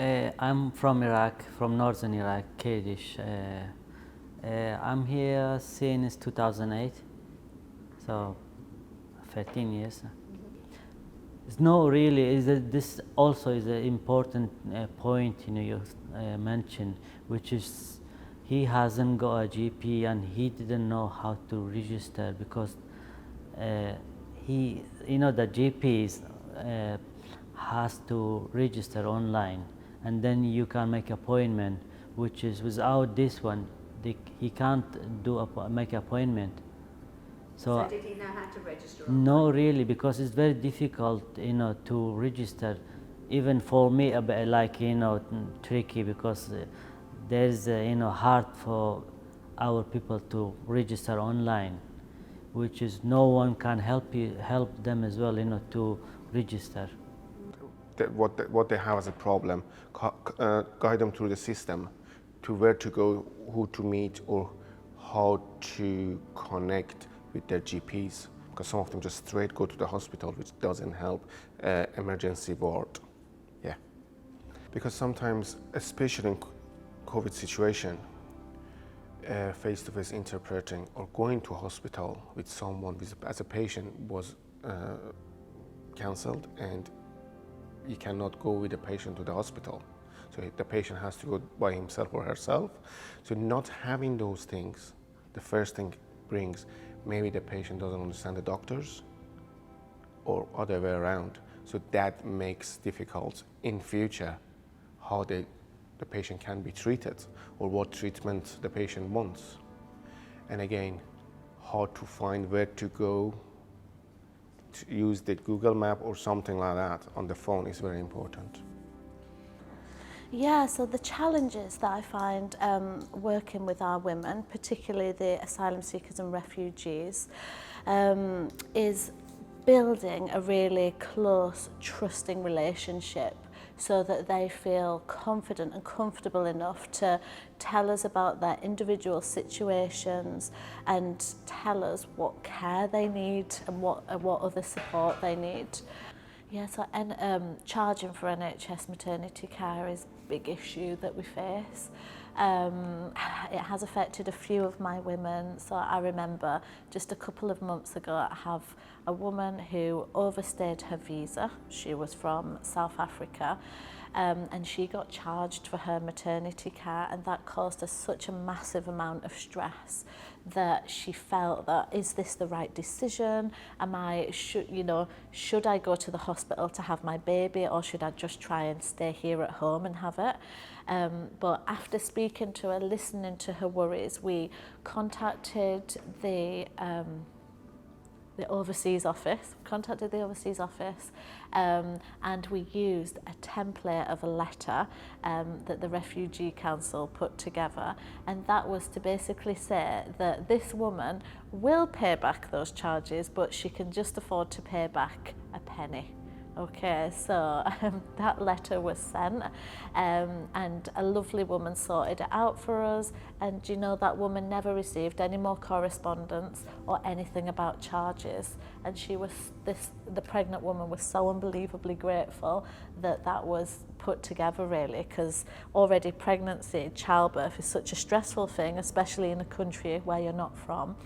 I'm from Iraq, from northern Iraq, Kurdish. I'm here since 2008, so 13 years. It's no really, this also is an important point you mentioned, which is he hasn't got a GP and he didn't know how to register because the GPs has to register online and then you can make appointment, which is without this one he can't make appointment. So did he know how to register online? No, really, because it's very difficult, to register. Even for me, a bit like tricky because there's hard for our people to register online, which is no one can help them as well, to register. What they have as a problem, guide them through the system to where to go, who to meet, or how to connect with their GPs, because some of them just straight go to the hospital, which doesn't help. Emergency ward, yeah. Because sometimes, especially in COVID situation, face-to-face interpreting or going to a hospital with someone as a patient was cancelled, and you cannot go with the patient to the hospital. So the patient has to go by himself or herself. So not having those things, the first thing brings, maybe the patient doesn't understand the doctors or other way around. So that makes difficult in future how the patient can be treated or what treatment the patient wants. And again, how to find where to go, to use the Google map or something like that on the phone is very important. Yeah, so the challenges that I find working with our women, particularly the asylum seekers and refugees, is building a really close, trusting relationship so that they feel confident and comfortable enough to tell us about their individual situations and tell us what care they need and what other support they need. Yeah, so charging for NHS maternity care is a big issue that we face. It has affected a few of my women. So I remember just a couple of months ago, I have a woman who overstayed her visa. She was from South Africa. And she got charged for her maternity care, and that caused her such a massive amount of stress that she felt that, is this the right decision? Should I go to the hospital to have my baby, or should I just try and stay here at home and have it? But after speaking to her, listening to her worries, we contacted the overseas office, and we used a template of a letter that the Refugee Council put together, and that was to basically say that this woman will pay back those charges, but she can just afford to pay back a penny. Okay, so that letter was sent, and a lovely woman sorted it out for us, and that woman never received any more correspondence or anything about charges, and the pregnant woman was so unbelievably grateful that was put together, really, because already pregnancy, childbirth is such a stressful thing, especially in a country where you're not from.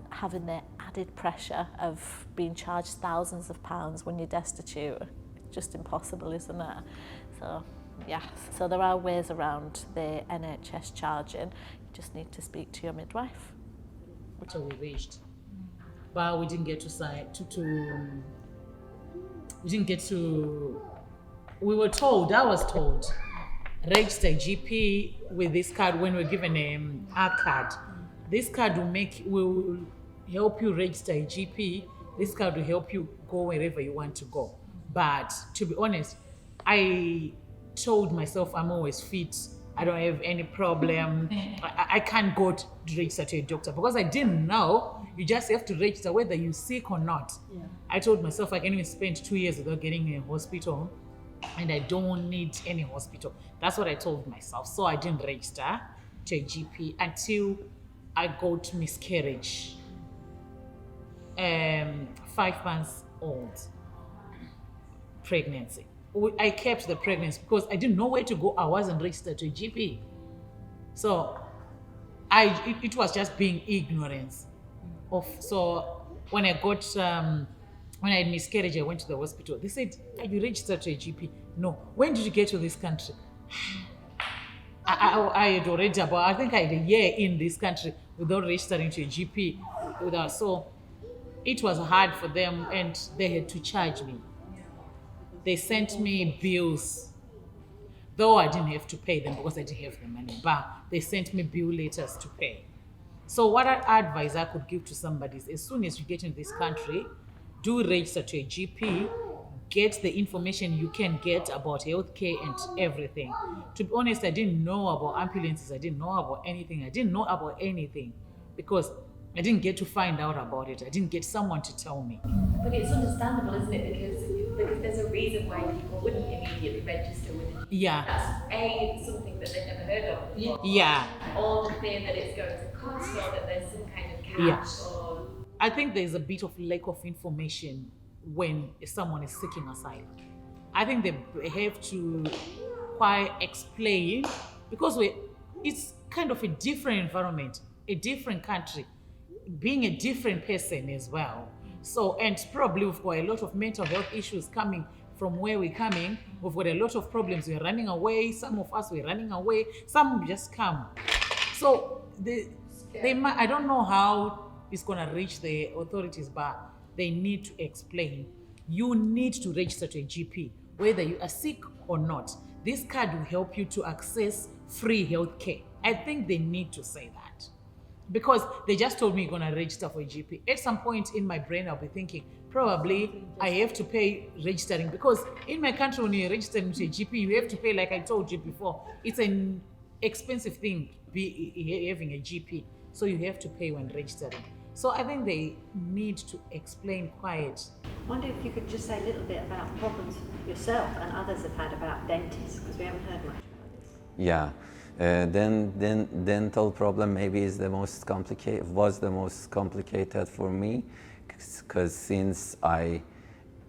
Having the added pressure of being charged thousands of pounds when you're destitute, it's just impossible, isn't it? So yeah, so there are ways around the NHS charging. You just need to speak to your midwife. Which we reached, but we didn't get to we were told, I was told, register GP with this card when we're given a card. This card will help you register a GP. This card will help you go wherever you want to go. But to be honest, I told myself I'm always fit. I don't have any problem. I can't go to register to a doctor because I didn't know. You just have to register whether you're sick or not. Yeah. I told myself I can even spend 2 years without getting in a hospital, and I don't need any hospital. That's what I told myself. So I didn't register to a GP until I got miscarriage. 5 months old pregnancy. I kept the pregnancy because I didn't know where to go. I wasn't registered to a GP. So it was just being ignorance of. So when I got when I had miscarriage, I went to the hospital. They said, "Are you registered to a GP?" No. When did you get to this country? I had already I think I had a year in this country without registering to a GP. So it was hard for them, and they had to charge me. They sent me bills, though I didn't have to pay them because I didn't have the money, but they sent me bill letters to pay. So what advice I could give to somebody is, as soon as you get in this country, do register to a GP, get the information you can get about healthcare and everything. To be honest, I didn't know about ambulances. I didn't know about anything. I didn't know about anything because I didn't get to find out about it. I didn't get someone to tell me. But it's understandable, isn't it? Because there's a reason why people wouldn't immediately register with it. Yeah. That's something that they've never heard of before. Yeah. Or the fear that it's going to cost, or that there's some kind of catch, Yeah. or I think there's a bit of lack of information when someone is seeking asylum. I think they have to quite explain because it's kind of a different environment, a different country, being a different person as well. So, and probably we've got a lot of mental health issues coming from where we're coming. We've got a lot of problems. We're running away. Some of us were running away. Some just come. So they might, I don't know how it's gonna reach the authorities, but they need to explain. You need to register to a GP, whether you are sick or not. This card will help you to access free healthcare. I think they need to say that. Because they just told me you're gonna register for a GP. At some point in my brain, I'll be thinking, probably I have to pay registering, because in my country, when you're registering to a GP, you have to pay, like I told you before. It's an expensive thing, having a GP. So you have to pay when registering. So I think they need to explain quite. I wonder if you could just say a little bit about problems yourself and others have had about dentists, because we haven't heard much about this. Yeah. Then dental problem maybe is was the most complicated for me, because since I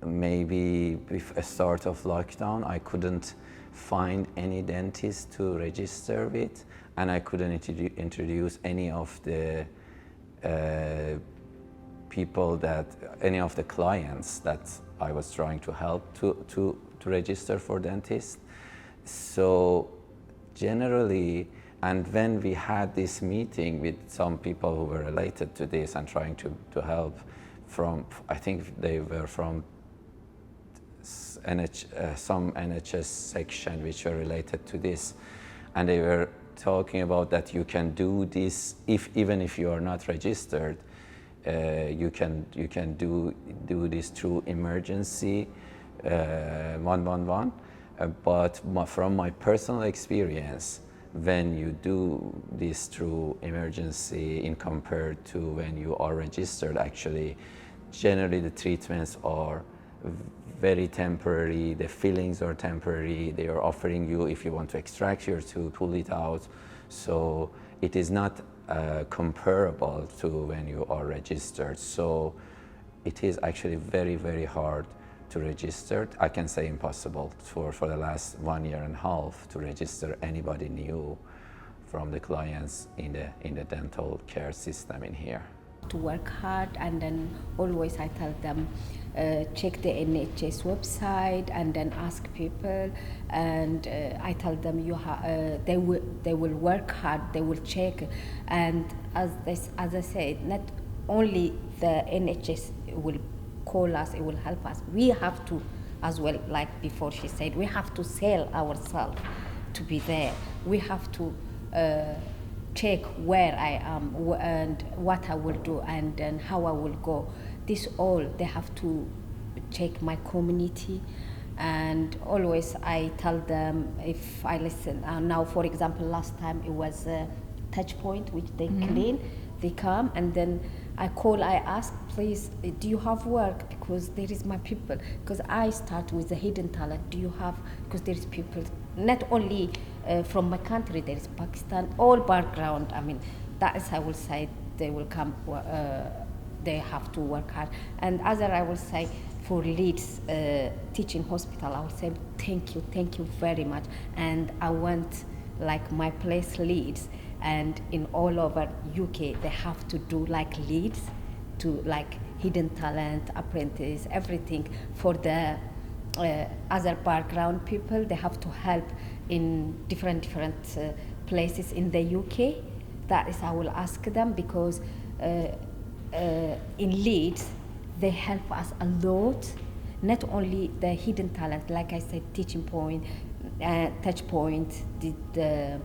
maybe with a start of lockdown, I couldn't find any dentist to register with, and I couldn't introduce any of the any of the clients that I was trying to help to register for dentist. So generally, and when we had this meeting with some people who were related to this and trying to help from, I think they were from some NHS section which were related to this, and they were talking about that you can do this even if you are not registered. You can do this through emergency 111. But from my personal experience, when you do this through emergency in compared to when you are registered, actually, generally the treatments are very temporary, the fillings are temporary, they are offering you, if you want to extract your tooth, pull it out. So it is not comparable to when you are registered. So it is actually very, very hard to register. I can say impossible for the last 1.5 years to register anybody new from the clients in the dental care system in here. To work hard, and then always I tell them check the NHS website and then ask people, and I tell them they will work hard, they will check, and as I said, not only the NHS will call us, it will help us. We have to as well, like before she said, we have to sell ourselves to be there. We have to check where I am and what I will do and then how I will go. This all, they have to check my community, and always I tell them if I listen. Now, for example, last time it was a touch point which they clean, they come and then I call, I ask, please, do you have work? Because there is my people. Because I start with the hidden talent. Do you have, because there is people, not only from my country, there is Pakistan, all background. I mean, that is, I will say, they will come, they have to work hard. And other, I will say, for Leeds Teaching Hospital, I would say thank you very much. And I want like my place Leeds, and in all over UK they have to do like Leeds, to like hidden talent, apprentice, everything for the other background people. They have to help in different places in the UK. That is, I will ask them, because in Leeds they help us a lot. Not only the hidden talent, like I said, teaching point, touch point, the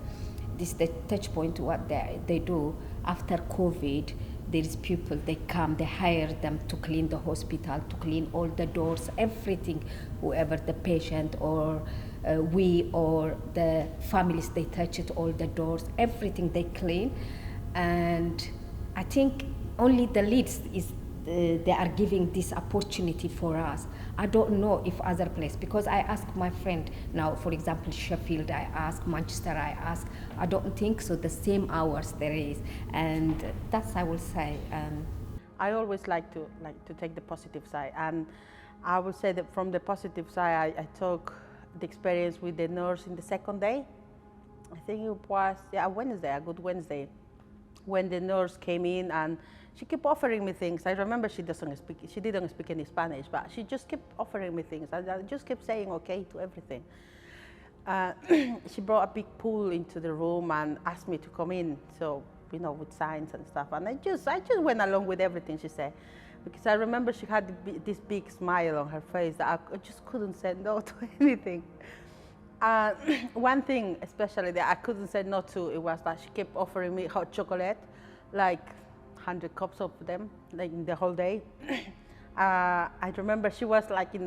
touch point, what they do after COVID. There is people, they come, they hire them to clean the hospital, to clean all the doors, everything, whoever the patient or we or the families, they touch it, all the doors, everything they clean. And I think only the Leeds is they are giving this opportunity for us. I don't know if other place, because I ask my friend now, for example, Sheffield, I ask Manchester, I ask, I don't think so the same hours there is, and that's I will say. I always like to take the positive side, and I would say that from the positive side, I took the experience with the nurse in the second day. I think it was Wednesday, a good Wednesday, when the nurse came in and she kept offering me things. I remember she didn't speak any Spanish, but she just kept offering me things. I just kept saying okay to everything. She brought a big pool into the room and asked me to come in, so with signs and stuff. And I just went along with everything she said, because I remember she had this big smile on her face that I just couldn't say no to anything. One thing especially that I couldn't say no to, it was that she kept offering me hot chocolate, like 100 cups of them, like in the whole day. I remember she was like it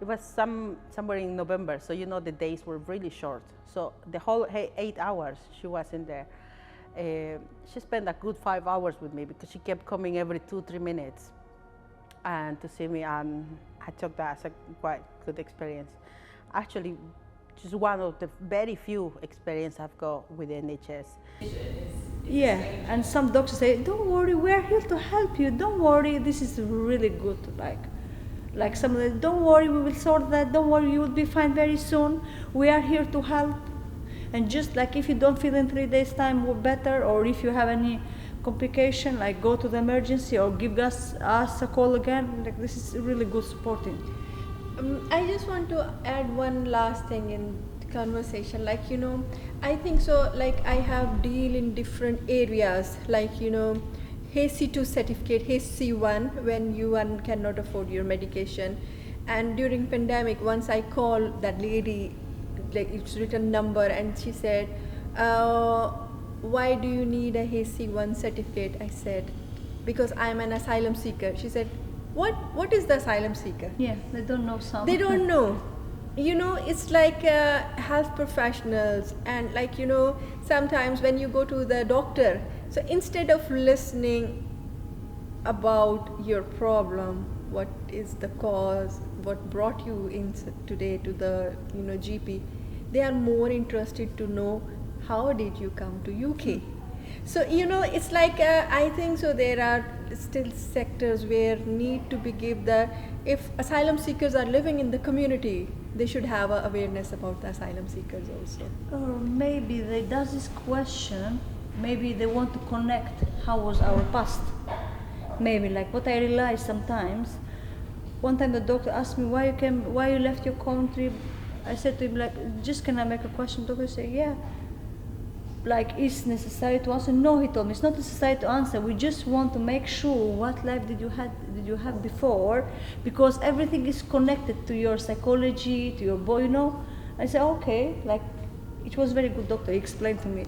was somewhere in November, so the days were really short. So the whole 8 hours she was in there. She spent a good 5 hours with me, because she kept coming every 2-3 minutes and to see me, and I took that as a quite good experience. Actually, just one of the very few experience I've got with the NHS. Yeah, and some doctors say, don't worry, we're here to help you, don't worry, this is really good. Like some of them, don't worry, we will sort that, don't worry, you will be fine very soon, we are here to help. And just like if you don't feel in 3 days time or better, or if you have any complication, like go to the emergency or give us a call again. Like, this is really good supporting. I just want to add one last thing in the conversation. I think so, I have deal in different areas, HC2 certificate, HC1, when you cannot afford your medication. And during pandemic, once I called that lady, it's written number, and she said, why do you need a HC1 certificate? I said, because I'm an asylum seeker. She said, what is the asylum seeker? Yeah, they don't know some. They don't know. It's like health professionals, and sometimes when you go to the doctor, so instead of listening about your problem, what is the cause, what brought you in today to the GP, they are more interested to know how did you come to UK. So it's like I think so there are still sectors where need to be give if asylum seekers are living in the community, they should have a awareness about the asylum seekers also. Or maybe they does this question, maybe they want to connect how was our past. Maybe like what I realized sometimes, one time the doctor asked me why you left your country. I said to him, just can I make a question? The doctor said, yeah. Is necessary to answer? No, he told me, it's not necessary to answer. We just want to make sure what life did you have before, because everything is connected to your psychology, to your body, I said, okay, it was very good doctor, he explained to me.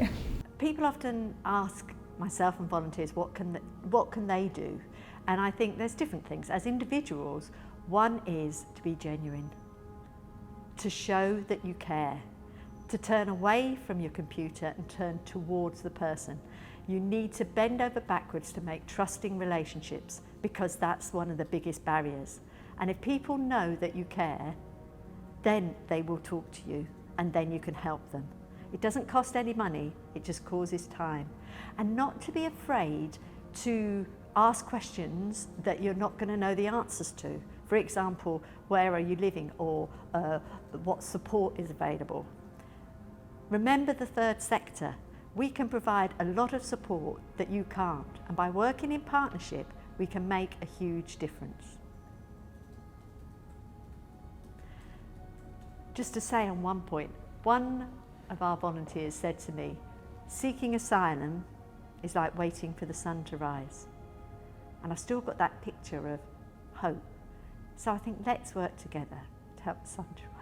People often ask myself and volunteers, what can they do? And I think there's different things. As individuals, one is to be genuine, to show that you care, to turn away from your computer and turn towards the person. You need to bend over backwards to make trusting relationships, because that's one of the biggest barriers. And if people know that you care, then they will talk to you, and then you can help them. It doesn't cost any money, it just causes time. And not to be afraid to ask questions that you're not going to know the answers to. For example, where are you living, or what support is available. Remember the third sector. We can provide a lot of support that you can't, and by working in partnership, we can make a huge difference. Just to say on one point, one of our volunteers said to me, seeking asylum is like waiting for the sun to rise. And I've still got that picture of hope. So I think let's work together to help the sun to rise.